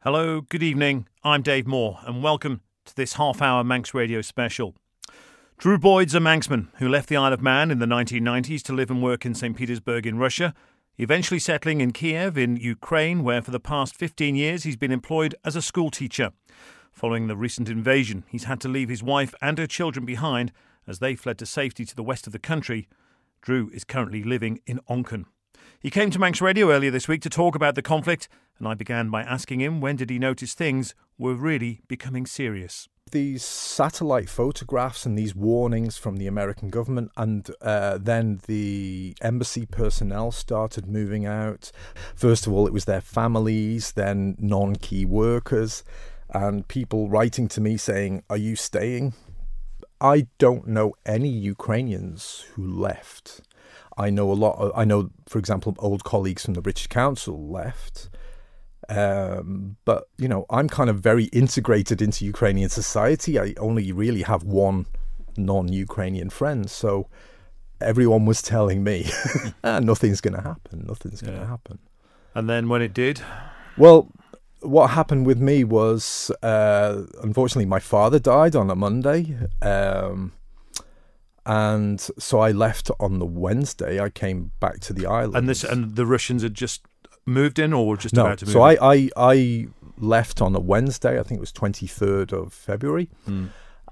Hello, good evening. I'm Dave Moore, and welcome to this half-hour Manx Radio special. Drew Boyd's a Manxman who left the Isle of Man in the 1990s to live and work in St. Petersburg in Russia, eventually settling in Kiev in Ukraine, where for the past 15 years he's been employed as a school teacher. Following the recent invasion, he's had to leave his wife and her children behind as they fled to safety to the west of the country. Drew is currently living in Onken. He came to Manx Radio earlier this week to talk about the conflict, and I began by asking him when did he notice things were really becoming serious. These satellite photographs and these warnings from the American government, and then the embassy personnel started moving out. First of all, it was their families, then non-key workers, and people writing to me saying, "Are you staying?" I don't know any Ukrainians who left. I know, for example, old colleagues from the British Council left. But, you know, I'm kind of very integrated into Ukrainian society. I only really have one non-Ukrainian friend. So everyone was telling me, nothing's going to happen. Nothing's going to happen. And then when it did? Well, what happened with me was, unfortunately, my father died on a Monday. And so I left on the Wednesday. I came back to the island. And the Russians had just moved in, or were just about to move in? So I left on a Wednesday. I think it was 23rd of February.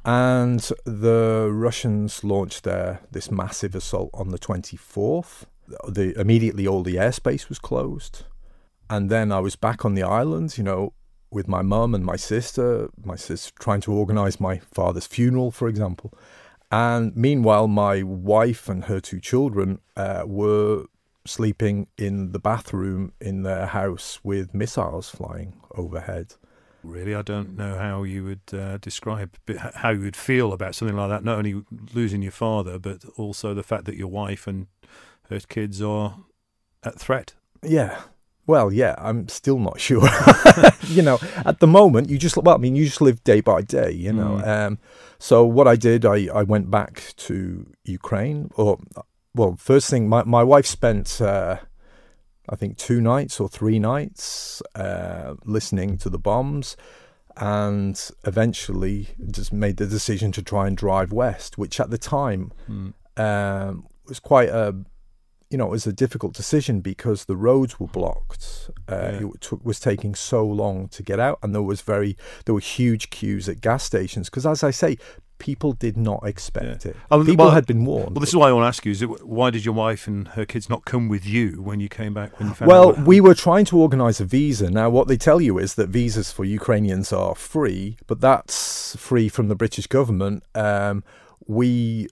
And the Russians launched this massive assault on the 24th. Immediately all the airspace was closed. And then I was back on the island, you know, with my mum and my sister trying to organise my father's funeral, for example. And meanwhile, my wife and her two children were sleeping in the bathroom in their house with missiles flying overhead. Really, I don't know how you would describe how you would feel about something like that, not only losing your father, but also the fact that your wife and her kids are at threat. Yeah. Well, yeah, I'm still not sure. You know, at the moment, you just live day by day, you know. So what I did, I went back to Ukraine. First thing, my wife spent, I think, 2 nights or 3 nights listening to the bombs, and eventually just made the decision to try and drive west, which at the time was quite it was a difficult decision because the roads were blocked. It was taking so long to get out, and there were huge queues at gas stations because, as I say, people did not expect it. People had been warned. Well, this is why I want to ask you: why did your wife and her kids not come with you when you came back? When you found out we were trying to organise a visa. Now, what they tell you is that visas for Ukrainians are free, but that's free from the British government. We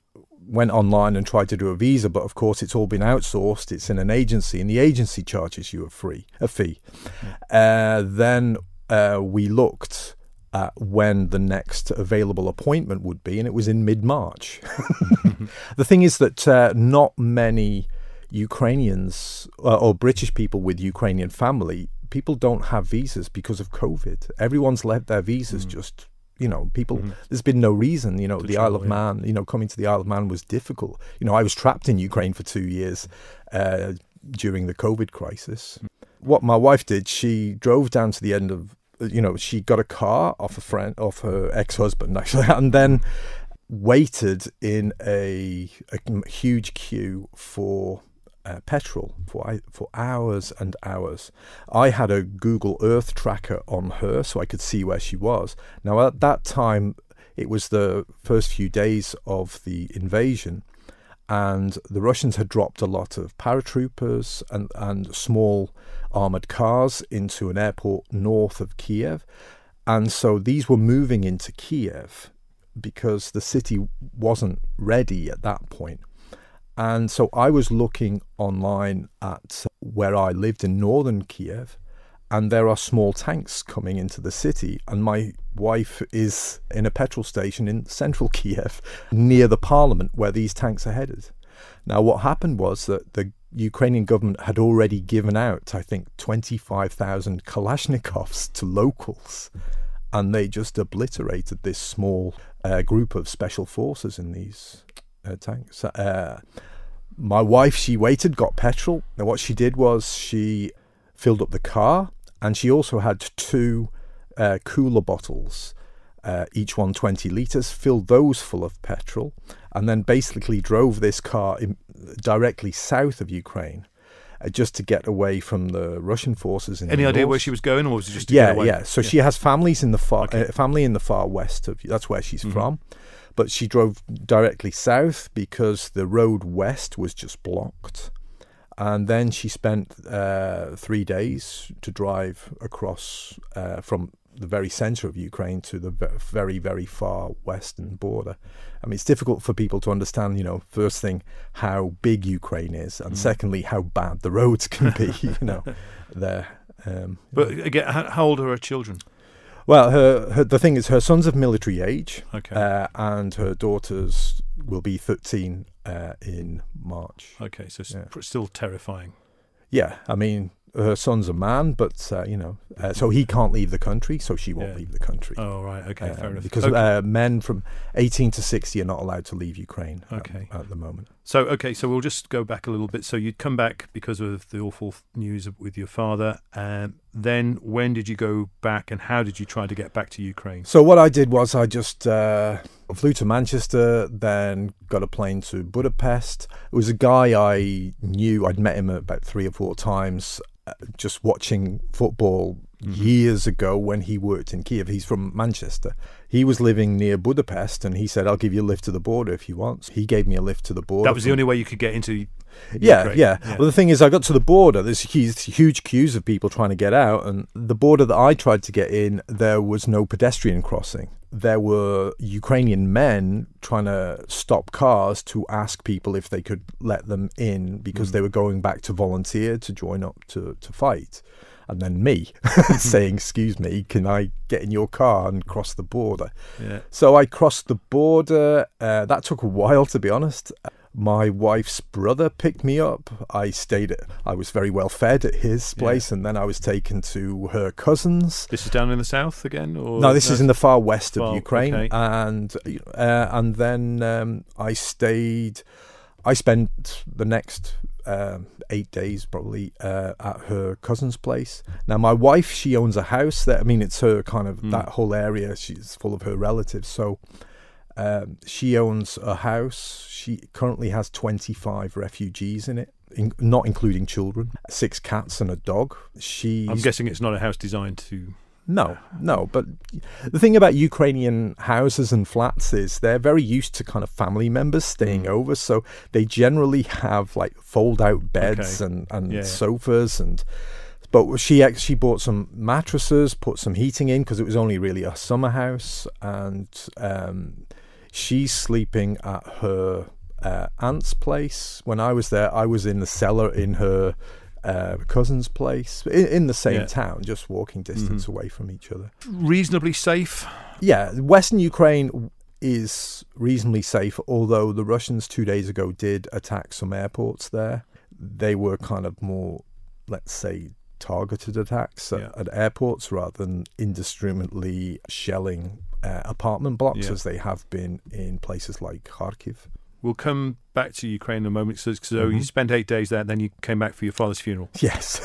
went online and tried to do a visa, but of course it's all been outsourced. It's in an agency, and the agency charges you a fee. Then we looked at when the next available appointment would be, and it was in mid-March. The thing is that not many Ukrainians or British people with Ukrainian family, people don't have visas because of COVID. Everyone's let their visas just... You know, people, there's been no reason, you know, the Isle of Man, you know, coming to the Isle of Man was difficult. You know, I was trapped in Ukraine for 2 years during the COVID crisis. What my wife did, she drove down to the end of, you know, she got a car off her ex-husband, actually, and then waited in a huge queue for petrol for hours and hours. I had a Google Earth tracker on her so I could see where she was. Now at that time it was the first few days of the invasion, and the Russians had dropped a lot of paratroopers and small armoured cars into an airport north of Kiev, and so these were moving into Kiev because the city wasn't ready at that point. And so I was looking online at where I lived in northern Kiev, and there are small tanks coming into the city. And my wife is in a petrol station in central Kiev, near the parliament where these tanks are headed. Now, what happened was that the Ukrainian government had already given out, I think, 25,000 Kalashnikovs to locals. And they just obliterated this small group of special forces in these tanks. My wife, she waited, got petrol. Now what she did was she filled up the car And she also had 2 cooler bottles, each one 20 litres, filled those full of petrol, and then basically drove this car directly south of Ukraine, just to get away from the Russian forces. Any idea where she was going, or was it just to get away? Yeah. So she has families in the family in the far west of. That's where she's from, but she drove directly south because the road west was just blocked, and then she spent 3 days to drive across from the very center of Ukraine to the very, very far western border. I mean, it's difficult for people to understand, first thing, how big Ukraine is, and secondly, how bad the roads can be, there. But again, how old are her children? Well, the thing is, her son's of military age, Okay. and her daughters will be 13 in March. Okay, so still terrifying. Yeah, I mean, her son's a man, but so he can't leave the country, so she won't leave the country. Oh, right. Okay, fair enough. Because men from 18 to 60 are not allowed to leave Ukraine at the moment. So we'll just go back a little bit. So you'd come back because of the awful news with your father. Then when did you go back, and how did you try to get back to Ukraine? So what I did was I just flew to Manchester, then got a plane to Budapest. It was a guy I knew. I'd met him about 3 or 4 times, just watching football years ago when he worked in Kiev. He's from Manchester. He was living near Budapest, and he said, "I'll give you a lift to the border if you want." He gave me a lift to the border. That was the only way you could get into Ukraine. Yeah. Well, the thing is, I got to the border. There's huge queues of people trying to get out, and the border that I tried to get in, there was no pedestrian crossing. There were Ukrainian men trying to stop cars to ask people if they could let them in because they were going back to volunteer to join up to fight. And then me saying, "Excuse me, can I get in your car and cross the border?" Yeah. So I crossed the border. That took a while, to be honest. My wife's brother picked me up. I was very well fed at his place, and then I was taken to her cousin's. This is down in the south again, or no? This is in the far west of Ukraine, okay. and then I stayed. I spent the next 8 days probably at her cousin's place. Now, my wife, she owns a house there. I mean, it's her kind of that whole area. She's full of her relatives, so. She owns a house. She currently has 25 refugees in it, not including children, 6 cats and a dog. I'm guessing it's not a house designed to... No. But the thing about Ukrainian houses and flats is they're very used to kind of family members staying over. So they generally have like fold-out beds and sofas and... But she actually bought some mattresses, put some heating in because it was only really a summer house, and she's sleeping at her aunt's place. When I was there, I was in the cellar in her cousin's place in the same town, just walking distance away from each other. Reasonably safe? Yeah, Western Ukraine is reasonably safe, although the Russians 2 days ago did attack some airports there. They were kind of more, let's say, targeted attacks at airports rather than indiscriminately shelling apartment blocks as they have been in places like Kharkiv. We'll come back to Ukraine in a moment. So you spent 8 days there, then you came back for your father's funeral. Yes.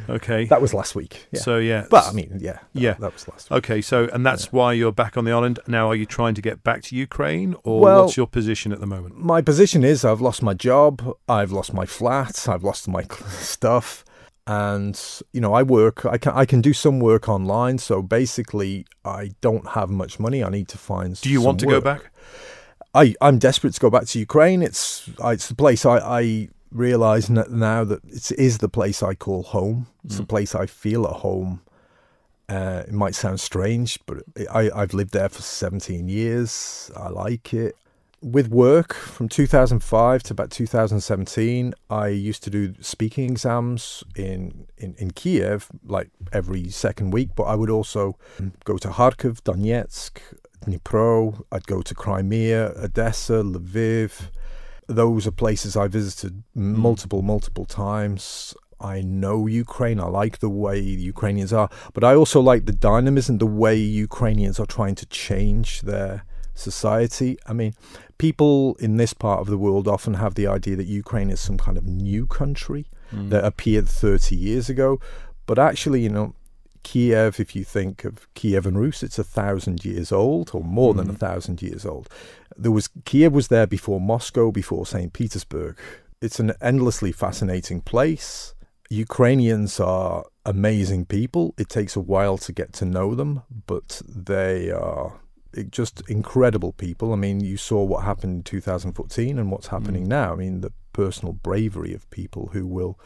Okay. That was last week. Yeah. So, But, I mean, that was last week. Okay, so, and that's why you're back on the island. Now, are you trying to get back to Ukraine, or what's your position at the moment? My position is I've lost my job, I've lost my flat, I've lost my stuff. And, I can do some work online. So basically, I don't have much money. I need to find some Do you want to go back? I'm desperate to go back to Ukraine. It's the place I realise now that it is the place I call home. It's the place I feel at home. It might sound strange, but I've lived there for 17 years. I like it. With work, from 2005 to about 2017, I used to do speaking exams in Kiev, like every second week, but I would also go to Kharkiv, Donetsk, Dnipro. I'd go to Crimea, Odessa, Lviv. Those are places I visited multiple times. I know Ukraine. I like the way the Ukrainians are, but I also like the dynamism, the way Ukrainians are trying to change their society. I mean, people in this part of the world often have the idea that Ukraine is some kind of new country that appeared 30 years ago. But actually, Kiev, if you think of Kievan Rus, it's 1,000 years old, or more than 1,000 years old. Kiev was there before Moscow, before St. Petersburg. It's an endlessly fascinating place. Ukrainians are amazing people. It takes a while to get to know them, but they are just incredible people. I mean, you saw what happened in 2014 and what's happening now. I mean, the personal bravery of people who will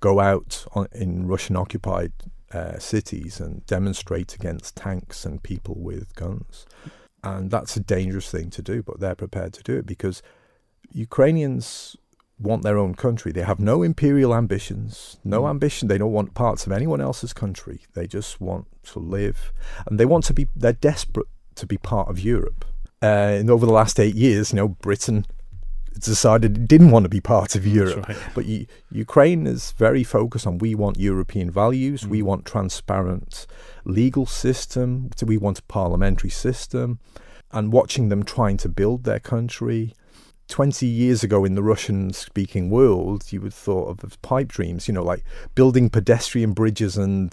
go out in Russian-occupied cities and demonstrate against tanks and people with guns. And that's a dangerous thing to do, but they're prepared to do it because Ukrainians want their own country. They have no imperial ambitions, no ambition. They don't want parts of anyone else's country. They just want to live, and they're desperate to be part of Europe. And over the last 8 years, Britain decided it didn't want to be part of Europe. That's right. But Ukraine is very focused on, we want European values, we want transparent legal system, we want a parliamentary system, and watching them trying to build their country. 20 years ago in the Russian-speaking world, you would thought of pipe dreams, like building pedestrian bridges and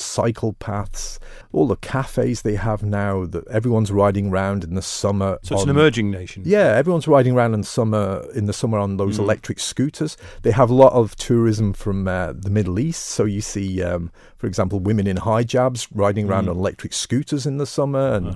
cycle paths, all the cafes they have now that everyone's riding around in the summer. So it's an emerging nation. Yeah, everyone's riding around in the summer on those electric scooters. They have a lot of tourism from the Middle East. So you see, for example, women in hijabs riding around on electric scooters in the summer, and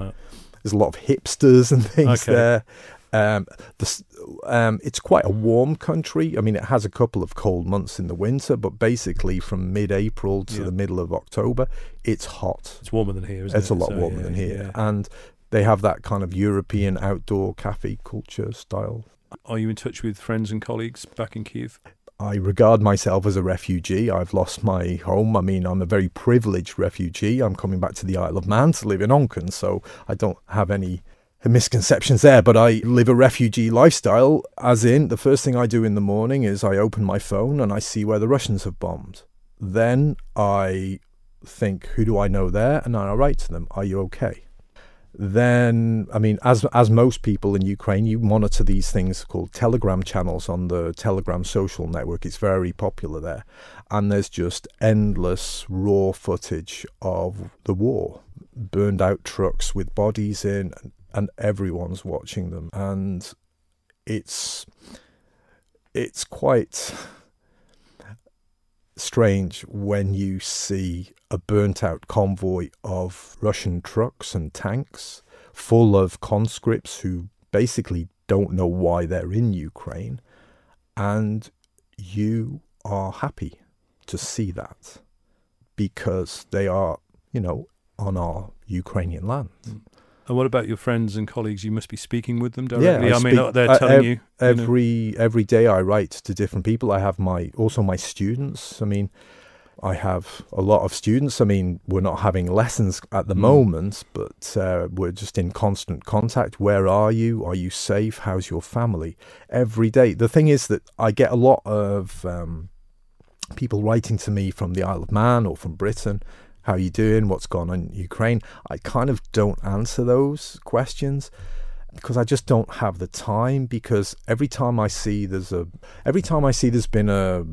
there's a lot of hipsters and things there. It's quite a warm country. I mean, it has a couple of cold months in the winter, but basically from mid-April to the middle of October, it's hot. It's warmer than here, isn't it? It's a lot warmer than here. Yeah. And they have that kind of European outdoor cafe culture style. Are you in touch with friends and colleagues back in Kiev? I regard myself as a refugee. I've lost my home. I mean, I'm a very privileged refugee. I'm coming back to the Isle of Man to live in Onken, so I don't have any misconceptions there, but I live a refugee lifestyle, as in the first thing I do in the morning is I open my phone and I see where the Russians have bombed. Then I think, who do I know there? And I write to them, are you okay? Then, I mean, as most people in Ukraine, you monitor these things called Telegram channels on the Telegram social network. It's very popular there. And there's just endless raw footage of the war, burned out trucks with bodies in, and everyone's watching them, and it's quite strange when you see a burnt-out convoy of Russian trucks and tanks full of conscripts who basically don't know why they're in Ukraine, and you are happy to see that because they are, on our Ukrainian land. Mm. And what about your friends and colleagues? You must be speaking with them directly. Yeah, they're telling you every day. I write to different people. I have also my students. I mean, I have a lot of students. I mean, we're not having lessons at the moment, but we're just in constant contact. Where are you? Are you safe? How's your family? Every day. The thing is that I get a lot of people writing to me from the Isle of Man or from Britain. How are you doing? What's going on in Ukraine? I kind of don't answer those questions because I just don't have the time. Because every time I see there's been a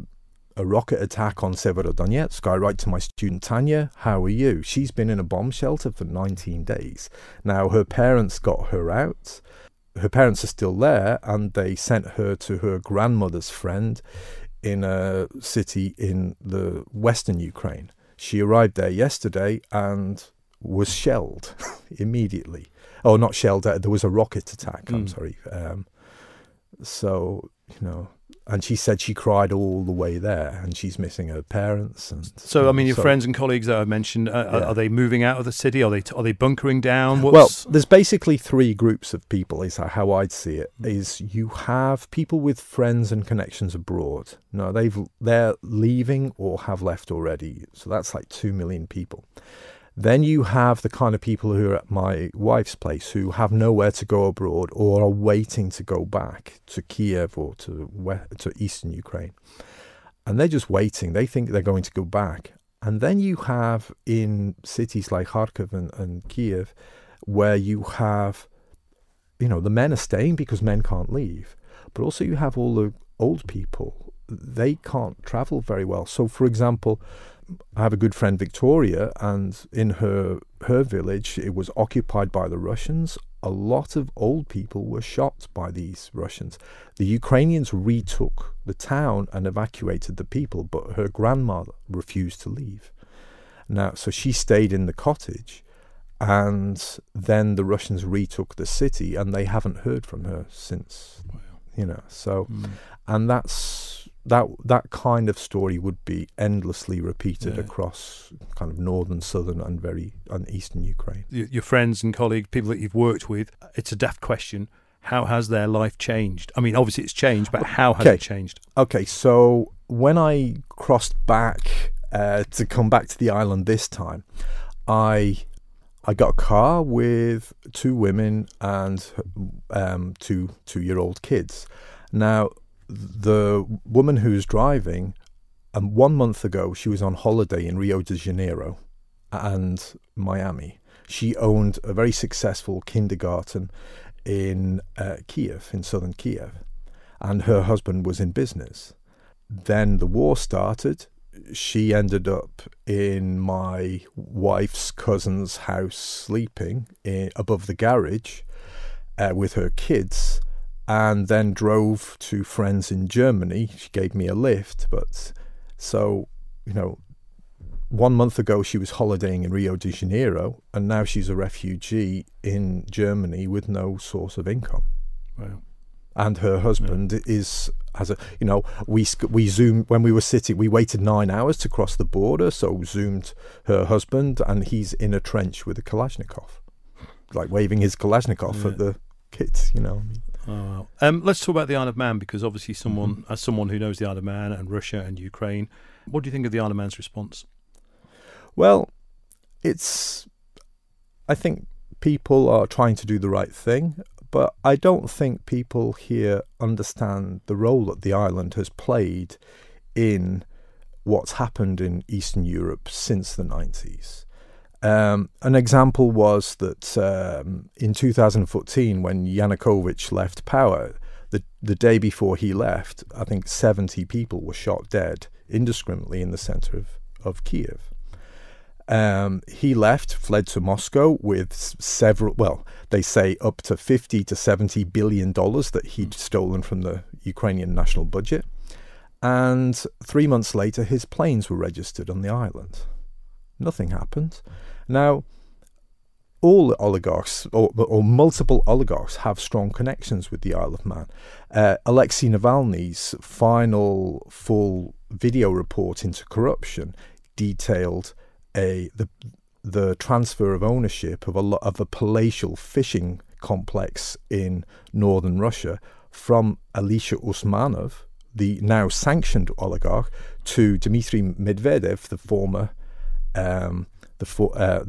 rocket attack on Severodonetsk, I write to my student Tanya, how are you? She's been in a bomb shelter for 19 days. Now her parents got her out. Her parents are still there, and they sent her to her grandmother's friend in a city in the western Ukraine. She arrived there yesterday and was shelled immediately. Oh, not shelled. There was a rocket attack. I'm sorry. So, and she said she cried all the way there, and she's missing her parents. And so, I mean, your friends and colleagues that I mentioned, are they moving out of the city? Are they bunkering down? Well, there's basically three groups of people, is how I'd see it. Is you have people with friends and connections abroad. No, they're leaving or have left already. So that's like 2 million people. Then you have the kind of people who are at my wife's place who have nowhere to go abroad or are waiting to go back to Kiev or to eastern Ukraine. And they're just waiting. They think they're going to go back. And then you have in cities like Kharkiv and Kiev where you have, the men are staying because men can't leave. But also you have all the old people they can't travel very well. So, for example, I have a good friend, Victoria, and in her village, it was occupied by the Russians. A lot of old people were shot by these Russians. The Ukrainians retook the town and evacuated the people, but her grandmother refused to leave. Now, so she stayed in the cottage, and then the Russians retook the city, and they haven't heard from her since. Wow. You know, so, and that kind of story would be endlessly repeated across kind of northern, southern, and eastern Ukraine. Your friends and colleagues, people that you've worked with, it's a daft question. How has their life changed? I mean, obviously it's changed, but how has it changed? Okay, so when I crossed back to come back to the island this time, I got a car with 2 women and 2-year-old kids. Now, the woman who's driving, 1 month ago, she was on holiday in Rio de Janeiro and Miami. She owned a very successful kindergarten in Kiev, in southern Kiev, and her husband was in business. Then the war started. She ended up in my wife's cousin's house sleeping above the garage with her kids, and then drove to friends in Germany. She gave me a lift, but so, 1 month ago she was holidaying in Rio de Janeiro, and now she's a refugee in Germany with no source of income. Wow. And her husband we zoomed when we were sitting. We waited 9 hours to cross the border, so zoomed her husband, and he's in a trench with a Kalashnikov, like waving his Kalashnikov at the kids. Oh, wow. Let's talk about the Isle of Man, because obviously as someone who knows the Isle of Man and Russia and Ukraine, what do you think of the Isle of Man's response? Well, I think people are trying to do the right thing, but I don't think people here understand the role that the island has played in what's happened in Eastern Europe since the 90s. An example was that in 2014, when Yanukovych left power, the day before he left, I think 70 people were shot dead indiscriminately in the center of Kiev. He left, fled to Moscow with they say up to $50 to $70 billion that he'd stolen from the Ukrainian national budget. And 3 months later, his planes were registered on the island. Nothing happened. Now, all oligarchs, or multiple oligarchs, have strong connections with the Isle of Man. Alexei Navalny's final full video report into corruption detailed the transfer of ownership of a palatial fishing complex in northern Russia from Alisher Usmanov, the now sanctioned oligarch, to Dmitry Medvedev, the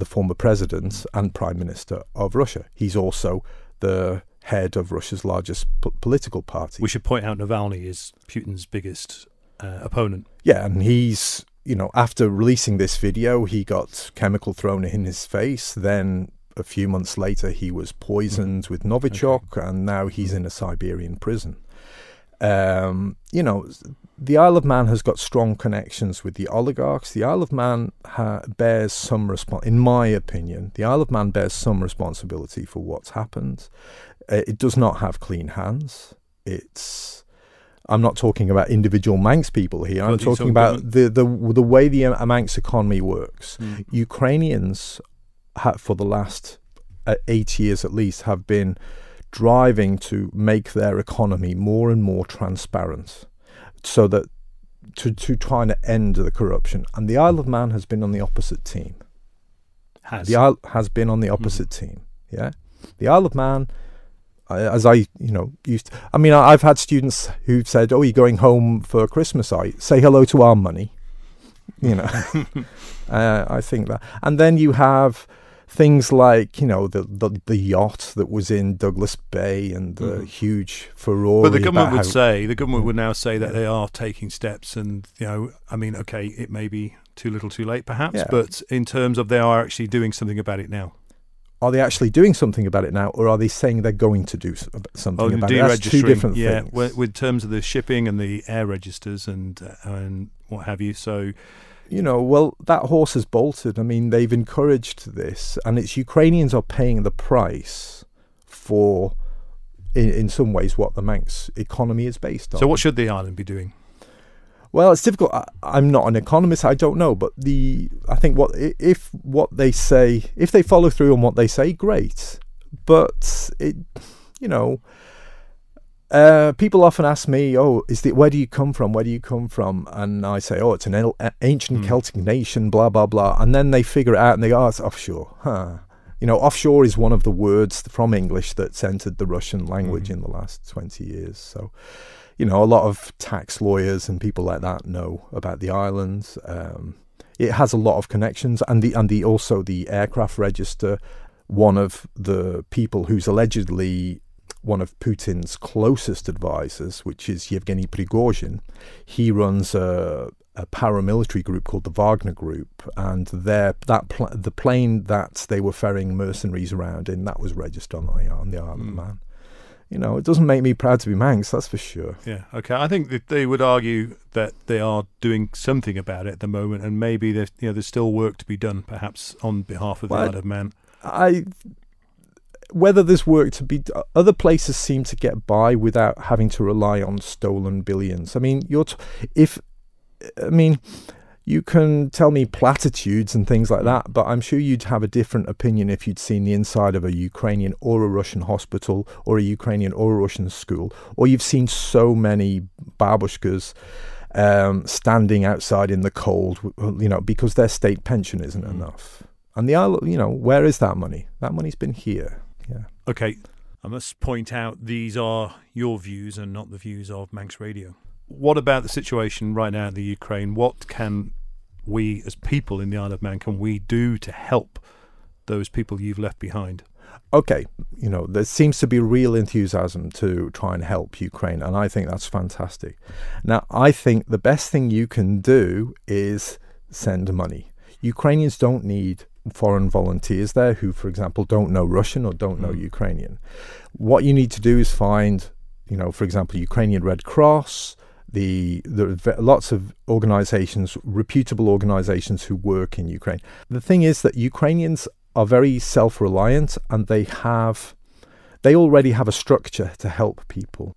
former president and prime minister of Russia. He's also the head of Russia's largest political party. We should point out Navalny is Putin's biggest opponent. Yeah, and he's, after releasing this video, he got chemical thrown in his face. Then a few months later, he was poisoned with Novichok, and now he's in a Siberian prison. The Isle of Man has got strong connections with the oligarchs. The Isle of Man bears some in my opinion, the Isle of Man bears some responsibility for what's happened. It does not have clean hands. I'm not talking about individual Manx people here. I'm talking about the way the Manx economy works. Ukrainians, for the last 8 years at least, have been driving to make their economy more and more transparent, so that to try and end the corruption. And the Isle of Man has been on the opposite team. The Isle has been on the opposite team. Yeah, the Isle of Man, as I I've had students who've said, "Oh, you're going home for Christmas? Say hello to our money." I think that, and then you have things like, the yacht that was in Douglas Bay and the huge furore. But the government would now say that they are taking steps, and it may be too little, too late, perhaps. Yeah. But in terms of they are actually doing something about it now. are they actually doing something about it now, or are they saying they're going to do something about it? That's two different things. With terms of the shipping and the air registers and what have you. So, well, that horse has bolted. I mean, they've encouraged this, and it's Ukrainians are paying the price for, in some ways, what the Manx economy is based on. So what should the island be doing? Well, it's difficult. I'm not an economist. I don't know, but I think if they say, if they follow through on what they say, great. But people often ask me, "Oh, where do you come from? Where do you come from?" And I say, "Oh, it's an ancient Celtic nation, blah blah blah." And then they figure it out and they go, "Oh, it's offshore." Offshore is one of the words from English that's entered the Russian language in the last 20 years. So. A lot of tax lawyers and people like that know about the islands. It has a lot of connections, and also the aircraft register. One of the people who's allegedly one of Putin's closest advisors, which is Yevgeny Prigozhin, he runs a paramilitary group called the Wagner Group, and the plane that they were ferrying mercenaries around in, that was registered on the Isle of Man. It doesn't make me proud to be Manx, that's for sure. Yeah, okay. I think that they would argue that they are doing something about it at the moment, and maybe there's still work to be done, perhaps on behalf of the Isle of Man. Whether there's work to be done, other places seem to get by without having to rely on stolen billions. I mean, you can tell me platitudes and things like that, but I'm sure you'd have a different opinion if you'd seen the inside of a Ukrainian or a Russian hospital, or a Ukrainian or a Russian school, or you've seen so many babushkas standing outside in the cold, because their state pension isn't enough. And the island, where is that money? That money's been here. Yeah. Okay, I must point out these are your views and not the views of Manx Radio. What about the situation right now in the Ukraine? What can we, as people in the Isle of Man, can we do to help those people you've left behind? Okay, there seems to be real enthusiasm to try and help Ukraine, and I think that's fantastic. Now, I think the best thing you can do is send money. Ukrainians don't need foreign volunteers there who, for example, don't know Russian or don't know Ukrainian. What you need to do is find, for example, Ukrainian Red Cross. There are lots of organizations, reputable organizations who work in Ukraine. The thing is that Ukrainians are very self-reliant, and they already have a structure to help people.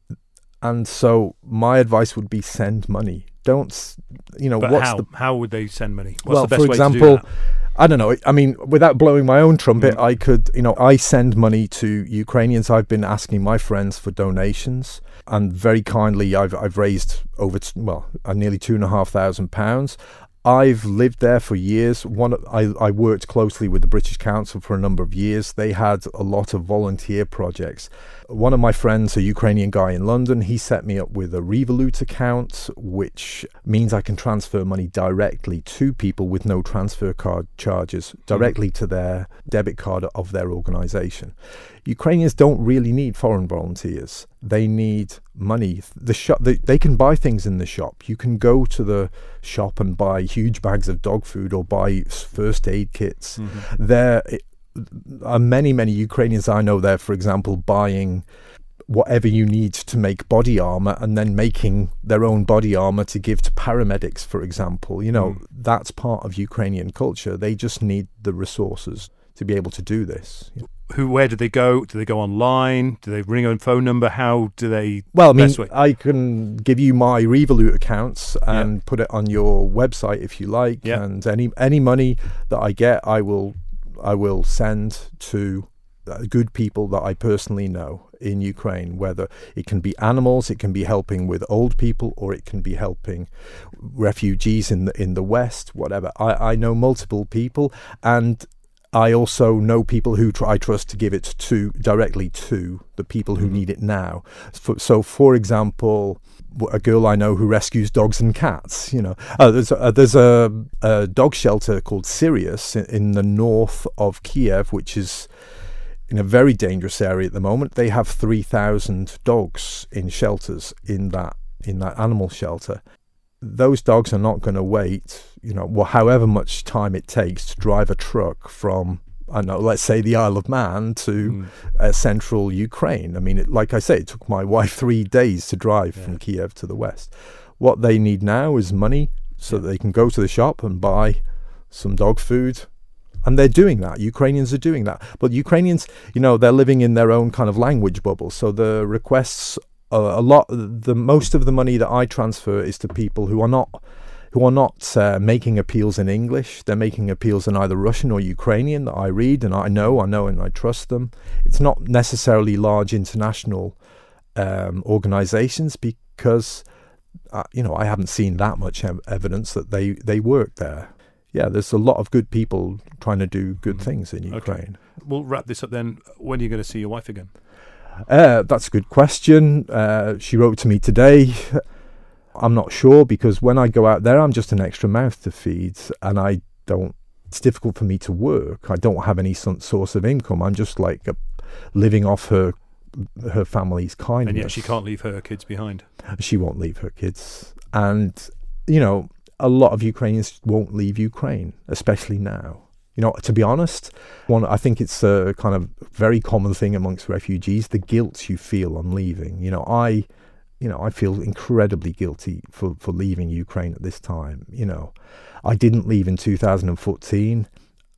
And so my advice would be send money. Don't, But how would they send money? What's the best for way example, to do that? I don't know. I mean, without blowing my own trumpet, I could, I send money to Ukrainians. I've been asking my friends for donations, and very kindly, I've raised nearly £2,500. I've lived there for years. I worked closely with the British Council for a number of years. They had a lot of volunteer projects. One of my friends, a Ukrainian guy in London, he set me up with a Revolut account, which means I can transfer money directly to people with no transfer card charges, directly to their debit card of their organization. Ukrainians don't really need foreign volunteers. They need money. They can buy things in the shop. You can go to the shop and buy huge bags of dog food or buy first aid kits. There are many Ukrainians I know there, for example, buying whatever you need to make body armor and then making their own body armor to give to paramedics, for example. That's part of Ukrainian culture. They just need the resources to be able to do this. Where do they go? Do they go online? Do they ring a phone number? How do they? Well, I can give you my Revolut accounts and put it on your website if you like. Yeah. And any money that I get, I will send to good people that I personally know in Ukraine, whether it can be animals, it can be helping with old people, or it can be helping refugees in the West, whatever. I know multiple people, and I also know people who I trust to give it directly to the people who need it now. So, for example, a girl I know who rescues dogs and cats. There's a dog shelter called Sirius in the north of Kiev, which is in a very dangerous area at the moment. They have 3,000 dogs in shelters in that animal shelter. Those dogs are not going to wait, however much time it takes to drive a truck from I know, let's say the Isle of Man to central Ukraine. I mean, like I say, it took my wife 3 days to drive from Kiev to the west. What they need now is money so that they can go to the shop and buy some dog food. And they're doing that. Ukrainians are doing that. But Ukrainians, they're living in their own kind of language bubble. So the requests, most of the money that I transfer is to people who are not making appeals in English. They're making appeals in either Russian or Ukrainian that I read and I know and I trust them. It's not necessarily large international organizations because, I haven't seen that much evidence that they work there. Yeah, there's a lot of good people trying to do good things in Ukraine. Okay. We'll wrap this up then. When are you going to see your wife again? That's a good question. She wrote to me today. I'm not sure because when I go out there, I'm just an extra mouth to feed and it's difficult for me to work. I don't have any source of income. I'm just like living off her family's kindness. And yet she can't leave her kids behind. She won't leave her kids. And, a lot of Ukrainians won't leave Ukraine, especially now. To be honest, I think it's a kind of very common thing amongst refugees, the guilt you feel on leaving. I feel incredibly guilty for leaving Ukraine at this time. I didn't leave in 2014,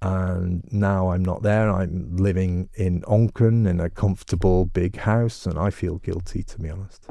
and now I'm not there. I'm living in Onken in a comfortable big house, and I feel guilty, to be honest.